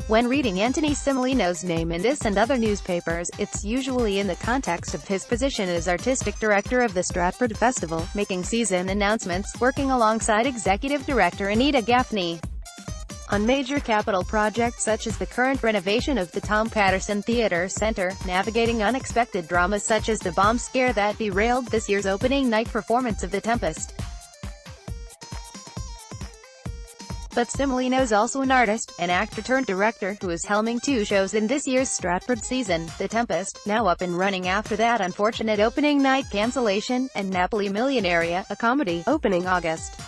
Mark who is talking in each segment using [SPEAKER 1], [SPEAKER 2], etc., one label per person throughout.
[SPEAKER 1] When reading Anthony Similino's name in this and other newspapers, it's usually in the context of his position as artistic director of the Stratford Festival, making season announcements, working alongside executive director Anita Gaffney on major capital projects such as the current renovation of the Tom Patterson Theatre Centre, navigating unexpected dramas such as the bomb scare that derailed this year's opening night performance of The Tempest. But Similino's also an artist, an actor-turned-director, who is helming 2 shows in this year's Stratford season, The Tempest, now up and running after that unfortunate opening night cancellation, and Napoli Milionaria, a comedy, opening August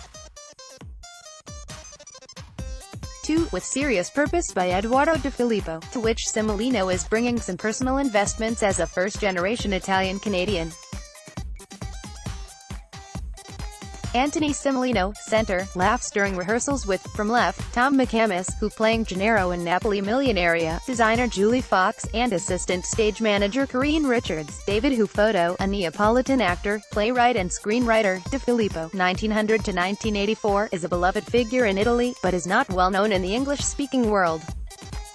[SPEAKER 1] 2, with Serious Purpose by Edoardo De Filippo, to which Similino is bringing some personal investments as a first-generation Italian-Canadian. Anthony Similino, center, laughs during rehearsals with, from left, Tom McCamus, who playing Gennaro in Napoli Milionaria, designer Julie Fox, and assistant stage manager Corinne Richards. David Hufoto, a Neapolitan actor, playwright and screenwriter. De Filippo, 1900 to 1984, is a beloved figure in Italy, but is not well known in the English-speaking world.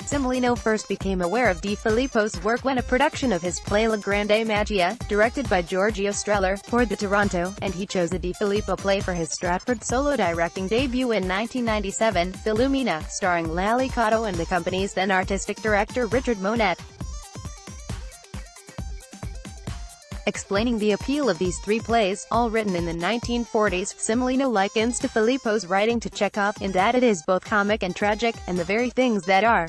[SPEAKER 1] Similino first became aware of De Filippo's work when a production of his play La Grande Magia, directed by Giorgio Strehler, toured the Toronto, and he chose a De Filippo play for his Stratford solo directing debut in 1997, Philumina, starring Lally Cotto and the company's then artistic director Richard Monette. Explaining the appeal of these 3 plays, all written in the 1940s, Similino likens De Filippo's writing to Chekhov, in that it is both comic and tragic, and the very things that are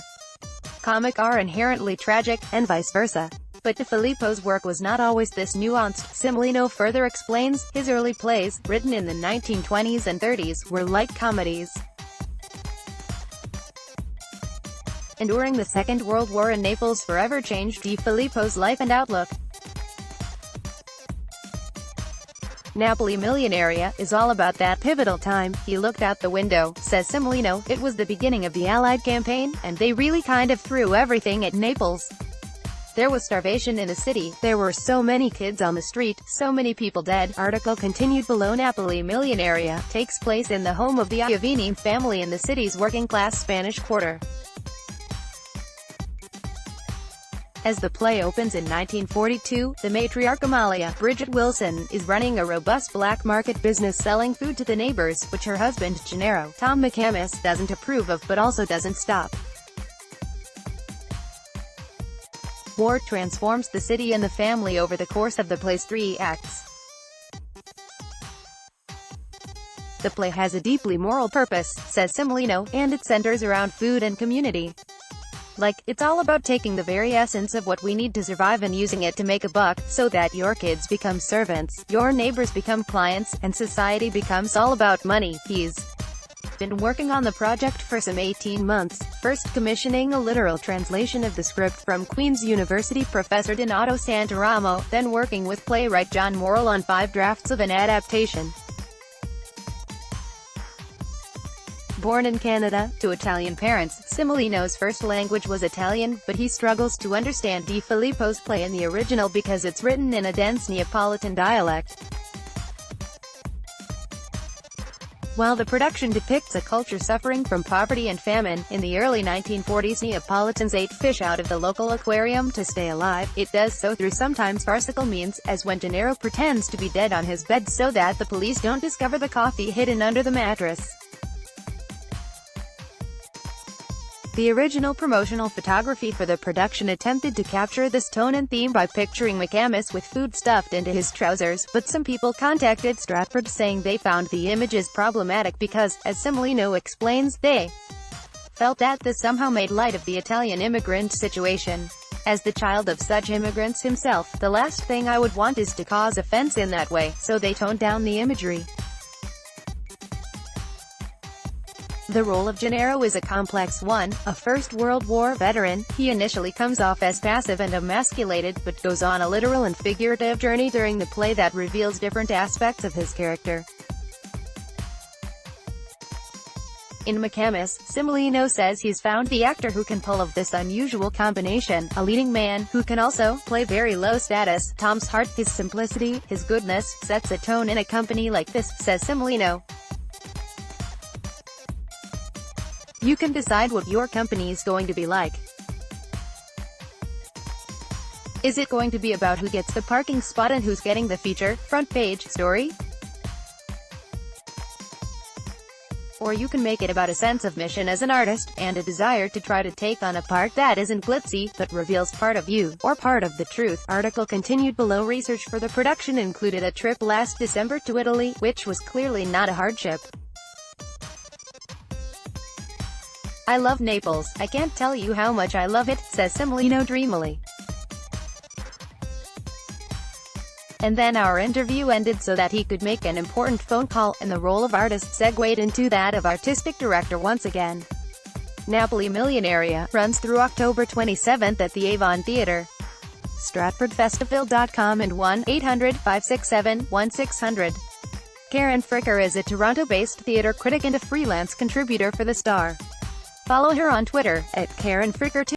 [SPEAKER 1] comic are inherently tragic, and vice versa. But De Filippo's work was not always this nuanced. Similino further explains, his early plays, written in the 1920s and 30s, were light comedies. Enduring the Second World War in Naples forever changed De Filippo's life and outlook. Napoli Milionaria is all about that pivotal time. He looked out the window, says Similino. It was the beginning of the Allied campaign, and they really kind of threw everything at Naples. There was starvation in the city, there were so many kids on the street, so many people dead. Article continued below. Napoli Milionaria takes place in the home of the Iovine family in the city's working-class Spanish Quarter. As the play opens in 1942, the matriarch Amalia, Bridget Wilson, is running a robust black market business selling food to the neighbors, which her husband, Gennaro, Tom McCamus, doesn't approve of but also doesn't stop. War transforms the city and the family over the course of the play's 3 acts. The play has a deeply moral purpose, says Similino, and it centers around food and community. Like, it's all about taking the very essence of what we need to survive and using it to make a buck, so that your kids become servants, your neighbors become clients, and society becomes all about money. He's been working on the project for some 18 months, first commissioning a literal translation of the script from Queen's University professor Donato Santaramo, then working with playwright John Morrell on 5 drafts of an adaptation. Born in Canada, to Italian parents, Similino's first language was Italian, but he struggles to understand De Filippo's play in the original because it's written in a dense Neapolitan dialect. While the production depicts a culture suffering from poverty and famine, in the early 1940s Neapolitans ate fish out of the local aquarium to stay alive. It does so through sometimes farcical means, as when Gennaro pretends to be dead on his bed so that the police don't discover the coffee hidden under the mattress. The original promotional photography for the production attempted to capture this tone and theme by picturing McCamus with food stuffed into his trousers, but some people contacted Stratford saying they found the images problematic because, as Similino explains, they felt that this somehow made light of the Italian immigrant situation. As the child of such immigrants himself, the last thing I would want is to cause offense in that way, so they toned down the imagery. The role of Gennaro is a complex one. A First World War veteran, he initially comes off as passive and emasculated, but goes on a literal and figurative journey during the play that reveals different aspects of his character. In McCamus, Similino says he's found the actor who can pull off this unusual combination, a leading man, who can also play very low status. Tom's heart, his simplicity, his goodness, sets a tone in a company like this, says Similino. You can decide what your company is going to be like. Is it going to be about who gets the parking spot and who's getting the feature, front page, story? Or you can make it about a sense of mission as an artist, and a desire to try to take on a part that isn't glitzy, but reveals part of you, or part of the truth. Article continued below. Research for the production included a trip last December to Italy, which was clearly not a hardship. "I love Naples. I can't tell you how much I love it," says Cimolino dreamily. And then our interview ended so that he could make an important phone call, and the role of artist segued into that of artistic director once again. Napoli Milionaria runs through October 27 at the Avon Theatre, StratfordFestival.com, and 1-800-567-1600. Karen Fricker is a Toronto-based theatre critic and a freelance contributor for The Star. Follow her on Twitter, @KarenFricker2.